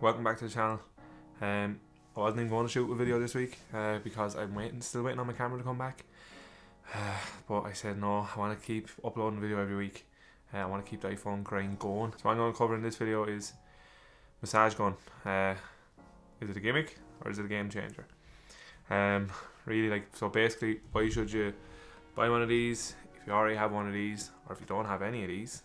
Welcome back to the channel. I wasn't even going to shoot a video this week because I'm still waiting on my camera to come back. But I said no, I want to keep uploading a video every week. I want to keep the iPhone grind going. So what I'm going to cover in this video is massage gun. Is it a gimmick or is it a game changer? So basically, why should you buy one of these if you already have one of these, or if you don't have any of these,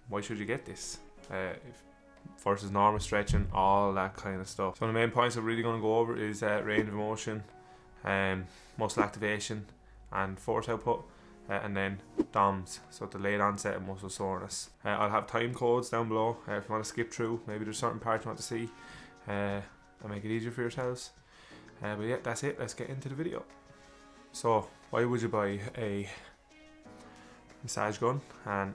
why should you get this? Versus normal stretching, all that kind of stuff. So the main points I'm really going to go over is range of motion, muscle activation and force output, and then DOMS, so delayed onset of muscle soreness. I'll have time codes down below if you want to skip through. Maybe there's certain parts you want to see and make it easier for yourselves. But yeah, that's it. Let's get into the video. So why would you buy a massage gun and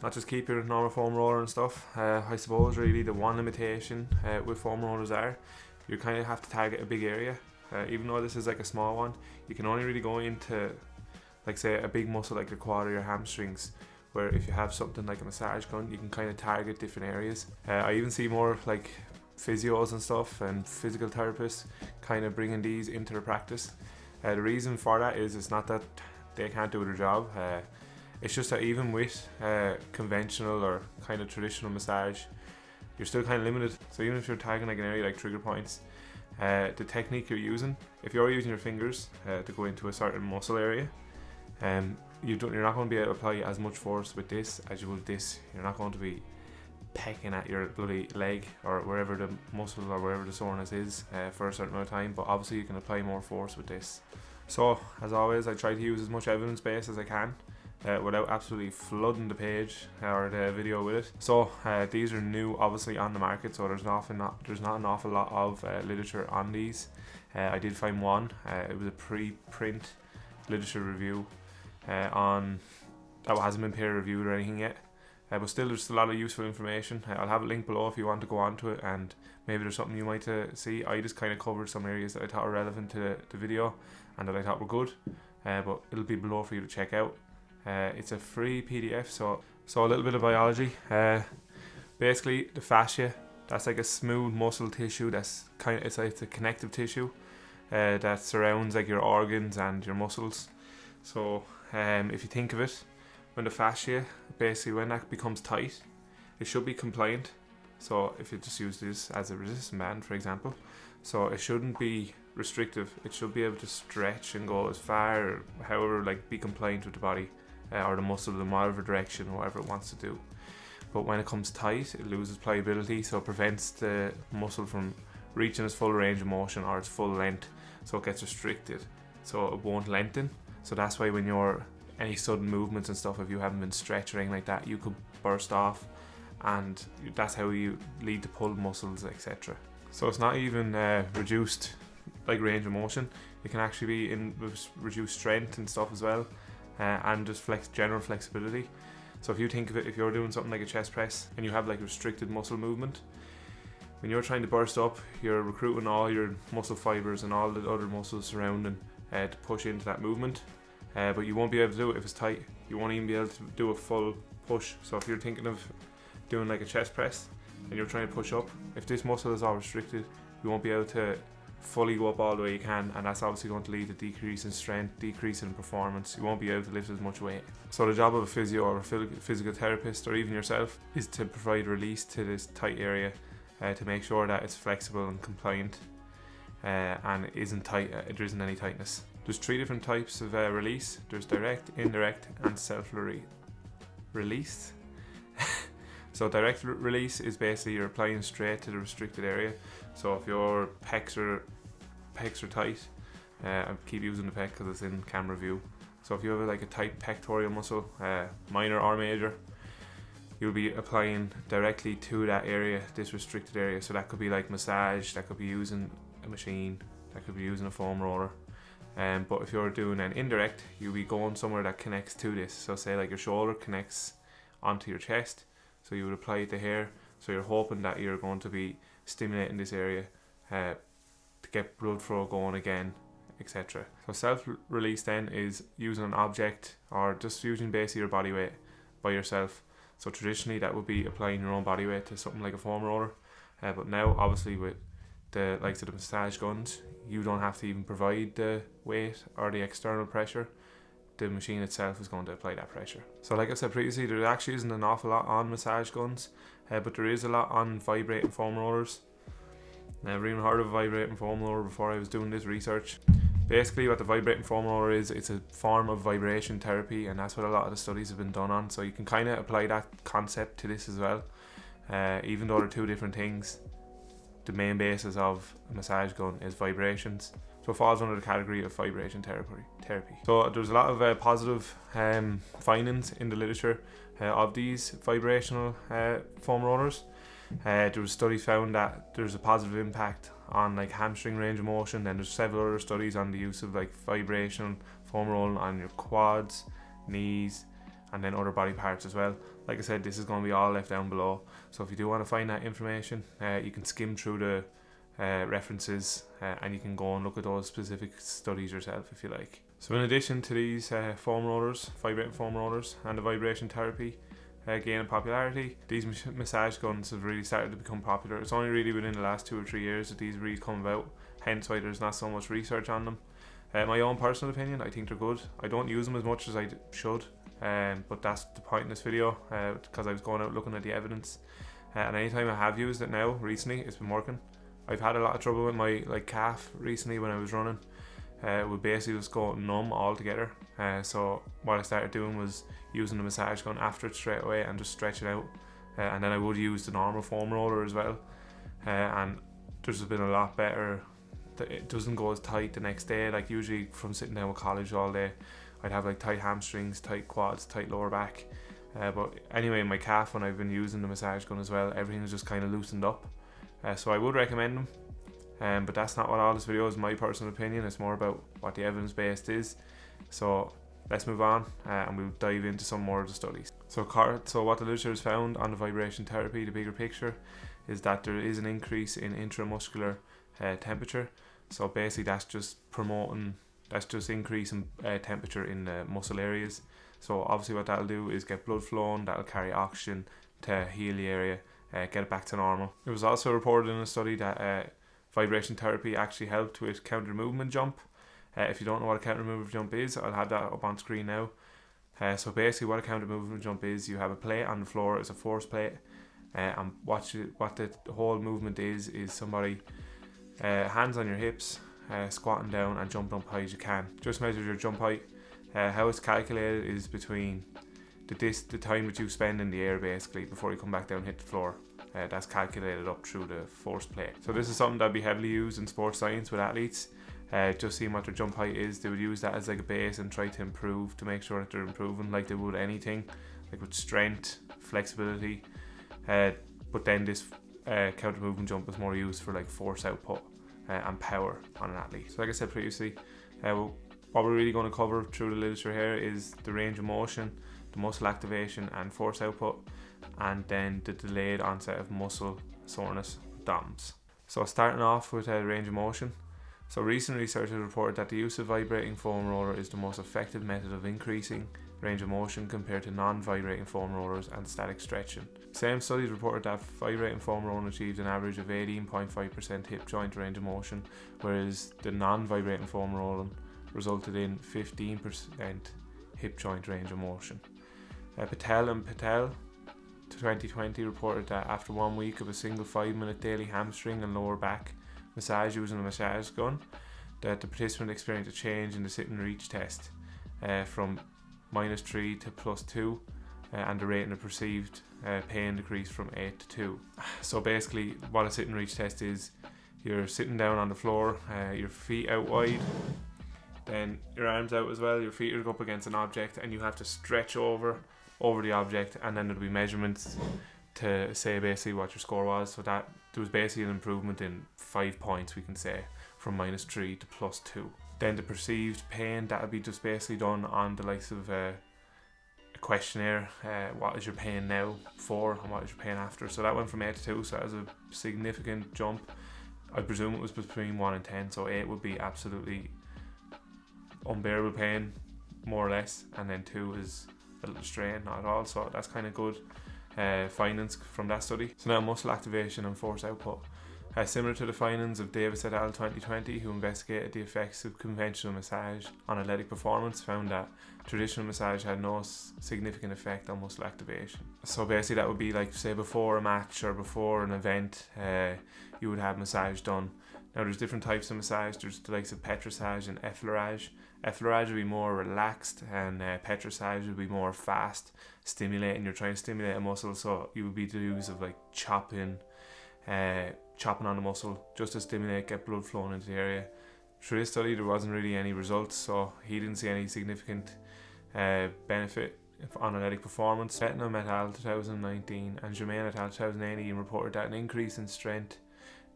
not just keep your normal foam roller and stuff? I suppose really the one limitation with foam rollers are you kind of have to target a big area. Even though this is like a small one, you can only really go into, like, say, a big muscle like the quad or your hamstrings, where if you have something like a massage gun, you can kind of target different areas. I even see more like physios and stuff and physical therapists kind of bringing these into their practice. The reason for that is it's not that they can't do their job. It's just that even with conventional or kind of traditional massage, you're still kind of limited. So even if you're tagging like an area like trigger points, the technique you're using, if you're using your fingers to go into a certain muscle area, you're not going to be able to apply as much force with this as you would this. You're not going to be pecking at your bloody leg or wherever the muscle or wherever the soreness is for a certain amount of time, but obviously you can apply more force with this. So as always, I try to use as much evidence base as I can without absolutely flooding the page or the video with it. So these are new, obviously, on the market, so there's not an awful lot of literature on these. I did find one. It was a pre-print literature review on that hasn't been peer reviewed or anything yet, but still there's a lot of useful information. I'll have a link below if you want to go onto it, and maybe there's something you might see. I just kind of covered some areas that I thought were relevant to the video and that I thought were good, but it'll be below for you to check out. It's a free PDF. So a little bit of biology. Basically, the fascia, that's like a smooth muscle tissue. It's a connective tissue that surrounds like your organs and your muscles. So if you think of it, when the fascia, basically when that becomes tight, it should be compliant. So if you just use this as a resistance band, for example, so it shouldn't be restrictive. It should be able to stretch and go as far, or however, like, be compliant with the body or the muscle in whatever direction, whatever it wants to do. But when it comes tight, it loses pliability, so it prevents the muscle from reaching its full range of motion or its full length, so it gets restricted, so it won't lengthen. So that's why when you're any sudden movements and stuff, if you haven't been stretched or anything like that, you could burst off, and that's how you lead to pulled muscles, etc. So it's not even reduced like range of motion. It can actually be in reduced strength and stuff as well, and just general flexibility. So if you think of it, if you're doing something like a chest press and you have like restricted muscle movement, when you're trying to burst up, you're recruiting all your muscle fibers and all the other muscles surrounding to push into that movement, but you won't be able to do it if it's tight. You won't even be able to do a full push. So if you're thinking of doing like a chest press and you're trying to push up, if this muscle is all restricted, you won't be able to fully go up all the way you can, and that's obviously going to lead to decrease in strength, decrease in performance. You won't be able to lift as much weight. So the job of a physio or a physical therapist, or even yourself, is to provide release to this tight area to make sure that it's flexible and compliant and it isn't tight. There isn't any tightness. There's 3 different types of release. There's direct, indirect and self-release. So direct release is basically you're applying straight to the restricted area. So if your pecs are tight, I keep using the pec because it's in camera view. So if you have like a tight pectoral muscle, minor or major, you'll be applying directly to that area, this restricted area. So that could be like massage, that could be using a machine, that could be using a foam roller. But if you're doing an indirect, you'll be going somewhere that connects to this. So say like your shoulder connects onto your chest, so you would apply it to here. So you're hoping that you're going to be stimulating this area to get blood flow going again, etc. So self-release then is using an object or just using basically your body weight by yourself. So traditionally that would be applying your own body weight to something like a foam roller. But now obviously with the likes of the massage guns, you don't have to even provide the weight or the external pressure. The machine itself is going to apply that pressure. So like I said previously, there actually isn't an awful lot on massage guns, but there is a lot on vibrating foam rollers. Never even heard of a vibrating foam roller before I was doing this research. Basically what the vibrating foam roller is, it's a form of vibration therapy, and that's what a lot of the studies have been done on. So you can kind of apply that concept to this as well. Even though they're two different things, the main basis of a massage gun is vibrations. So it falls under the category of vibration therapy. So there's a lot of positive findings in the literature of these vibrational foam rollers. There was studies found that there's a positive impact on like hamstring range of motion. Then there's several other studies on the use of like vibrational foam rolling on your quads, knees, and then other body parts as well. Like I said, this is going to be all left down below. So if you do want to find that information, you can skim through the references and you can go and look at those specific studies yourself if you like. So in addition to these foam rollers, vibrating foam rollers, and the vibration therapy gaining popularity, these massage guns have really started to become popular. It's only really within the last 2 or 3 years that these really come about, hence why there's not so much research on them. My own personal opinion, I think they're good. I don't use them as much as I should, but that's the point in this video, because I was going out looking at the evidence, and anytime I have used it now recently, it's been working. I've had a lot of trouble with my calf recently when I was running. It would basically just go numb altogether. So what I started doing was using the massage gun after it straight away and just stretch it out. And then I would use the normal foam roller as well. And there's been a lot better. It doesn't go as tight the next day. Like usually from sitting down with college all day, I'd have like tight hamstrings, tight quads, tight lower back. But anyway, my calf, when I've been using the massage gun as well, everything's just kind of loosened up. So I would recommend them, but that's not what all this video is. My personal opinion, it's more about what the evidence based is. So let's move on, and we'll dive into some more of the studies. So what the literature has found on the vibration therapy, the bigger picture, is that there is an increase in intramuscular temperature. So basically that's just increasing temperature in the muscle areas. So obviously what that'll do is get blood flowing, that'll carry oxygen to heal the area, get it back to normal. It was also reported in a study that vibration therapy actually helped with counter movement jump. If you don't know what a counter movement jump is, I'll have that up on screen now. So basically what a counter movement jump is, you have a plate on the floor, it's a force plate, and what the whole movement is somebody hands on your hips, squatting down and jumping up high as you can. Just measure your jump height. How it's calculated is between the time that you spend in the air basically before you come back down and hit the floor. That's calculated up through the force plate. So this is something that'd be heavily used in sports science with athletes. Just seeing what their jump height is, they would use that as like a base and try to improve, to make sure that they're improving like they would anything, like with strength, flexibility. But then this counter movement jump is more used for like force output and power on an athlete. So like I said previously, what we're really going to cover through the literature here is the range of motion, the muscle activation and force output, and then the delayed onset of muscle soreness, DOMS. So starting off with range of motion. So recent research has reported that the use of vibrating foam roller is the most effective method of increasing range of motion compared to non-vibrating foam rollers and static stretching. Same studies reported that vibrating foam roller achieved an average of 18.5% hip joint range of motion, whereas the non-vibrating foam rolling resulted in 15% hip joint range of motion. Patel 2020 reported that after 1 week of a single 5-minute daily hamstring and lower back massage using a massage gun, that the participant experienced a change in the sit and reach test from -3 to +2, and the rate in the perceived pain decreased from 8 to 2. So basically what a sit and reach test is, you're sitting down on the floor, your feet out wide, then your arms out as well, your feet are up against an object, and you have to stretch over the object, and then there'll be measurements to say basically what your score was. So that there was basically an improvement in 5 points, we can say, from -3 to +2. Then the perceived pain, that'll be just basically done on the likes of a questionnaire. What is your pain now before and what is your pain after? So that went from 8 to 2, so that was a significant jump. I presume it was between 1 and 10, so 8 would be absolutely unbearable pain, more or less, and then 2 is a little strain, not at all, so that's kind of good. findings from that study. So now muscle activation and force output. Similar to the findings of Davis et al. 2020, who investigated the effects of conventional massage on athletic performance, found that traditional massage had no significant effect on muscle activation. So basically that would be like, say, before a match or before an event, you would have massage done. Now there's different types of massage. There's the likes of petrissage and effleurage. Effleurage would be more relaxed, and petrissage would be more fast, stimulating. You're trying to stimulate a muscle, so you would be the use of like chopping on the muscle just to stimulate, get blood flowing into the area. Through this study there wasn't really any results, so he didn't see any significant benefit on athletic performance. Bettenham et al. 2019 and Germain et al. 2018 reported that an increase in strength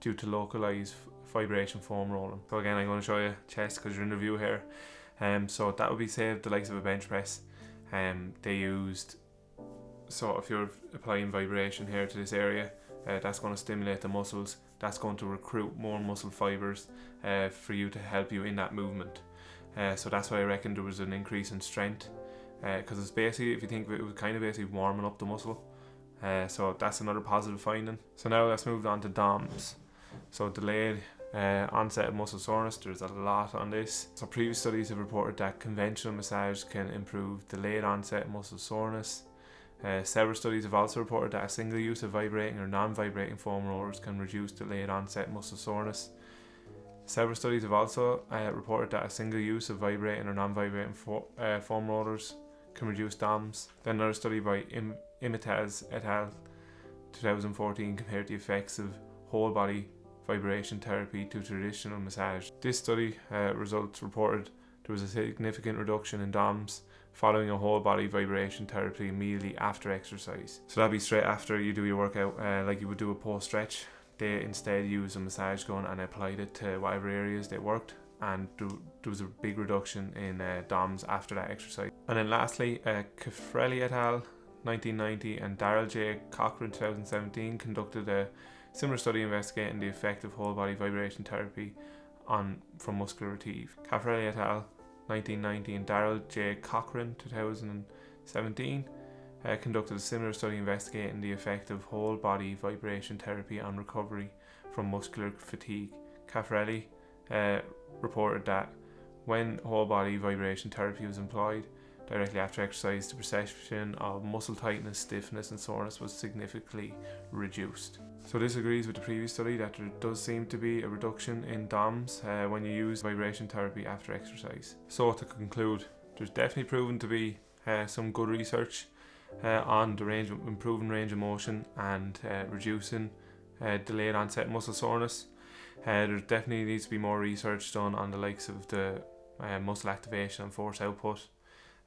due to localized vibration foam rolling. So again, I'm going to show you chest because you're in the view here. So that would be, say, the likes of a bench press. They used, so if you're applying vibration here to this area, that's going to stimulate the muscles. That's going to recruit more muscle fibers for you to help you in that movement. So that's why I reckon there was an increase in strength, because it's basically, if you think of it, it was kind of basically warming up the muscle. So that's another positive finding. So now let's move on to DOMS. So delayed onset of muscle soreness. There's a lot on this. So previous studies have reported that conventional massage can improve delayed onset muscle soreness. Several studies have also reported that a single use of vibrating or non-vibrating foam rollers can reduce delayed onset muscle soreness. Several studies have also reported that a single use of vibrating or non-vibrating foam rollers can reduce DOMS. Then another study by Imitaz et al. 2014 compared the effects of whole body vibration therapy to traditional massage. This study results reported there was a significant reduction in DOMS following a whole body vibration therapy immediately after exercise. So that'd be straight after you do your workout, like you would do a post stretch. They instead used a massage gun and applied it to whatever areas they worked, and there was a big reduction in DOMS after that exercise. And then lastly, Caffrelli et al. 1990 and Darrell J. Cochran 2017 conducted a similar study investigating the effect of whole body vibration therapy from muscular retrieve. Caffrelli et al. 1990 and Darrell J. Cochran 2017 conducted a similar study investigating the effect of whole body vibration therapy on recovery from muscular fatigue. Caffrelli reported that when whole body vibration therapy was employed directly after exercise, the perception of muscle tightness, stiffness and soreness was significantly reduced. So this agrees with the previous study that there does seem to be a reduction in DOMS when you use vibration therapy after exercise. So to conclude, there's definitely proven to be some good research on the improving range of motion and reducing delayed onset muscle soreness. There definitely needs to be more research done on the likes of the muscle activation and force output.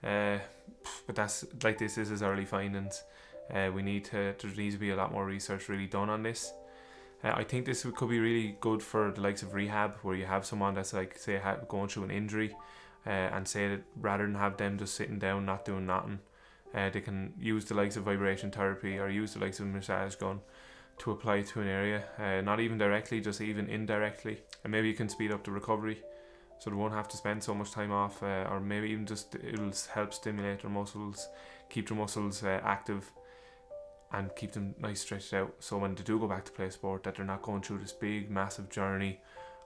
But that's like this is early findings. There needs to be a lot more research really done on this. I think this could be really good for the likes of rehab, where you have someone that's like, say, going through an injury, and say that rather than have them just sitting down not doing nothing, they can use the likes of vibration therapy or use the likes of a massage gun to apply to an area, not even directly, just even indirectly, and maybe you can speed up the recovery. So they won't have to spend so much time off, or maybe even just it'll help stimulate their muscles, keep their muscles active, and keep them nice stretched out. So when they do go back to play sport, that they're not going through this big massive journey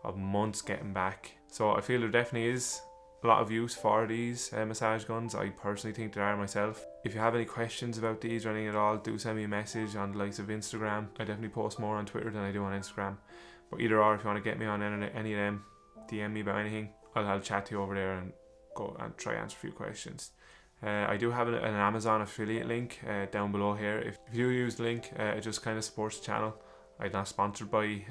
of months getting back. So I feel there definitely is a lot of use for these massage guns. I personally think there are myself. If you have any questions about these or anything at all, do send me a message on the likes of Instagram. I definitely post more on Twitter than I do on Instagram. But either or, if you want to get me on any of them, DM me about anything, I'll chat to you over there and go and try answer a few questions. I do have an Amazon affiliate link down below here. If you use the link, it just kind of supports the channel. I'm not sponsored by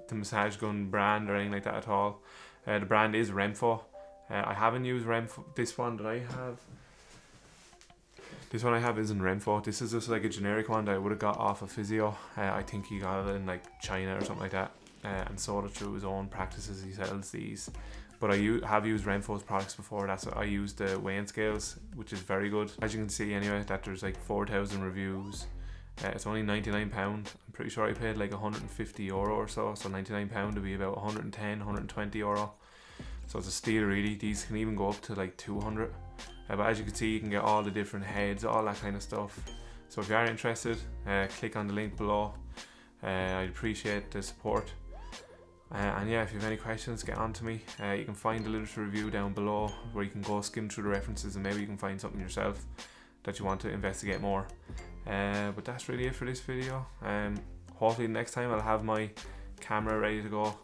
the massage gun brand or anything like that at all. The brand is Renfo. I haven't used Renfo. This one I have isn't Renfo. This is just like a generic one that I would have got off of Physio. I think he got it in like China or something like that. And sold it through his own practices. He sells these, but I have used Renfo's products before. That's what I used, the weighing scales, which is very good. As you can see anyway, that there's like 4,000 reviews. It's only £99. I'm pretty sure I paid like €150 or so £99 would be about 110, 120 euro. So it's a steal really. These can even go up to like 200. But as you can see, you can get all the different heads, all that kind of stuff. So if you are interested, click on the link below. I'd appreciate the support. And yeah, if you have any questions, get on to me. You can find the literature review down below where you can go skim through the references and maybe you can find something yourself that you want to investigate more. But that's really it for this video. Hopefully next time I'll have my camera ready to go.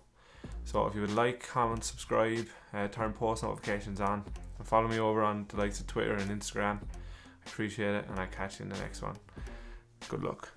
So if you would like, comment, subscribe, turn post notifications on, and follow me over on the likes of Twitter and Instagram. I appreciate it, and I'll catch you in the next one. Good luck.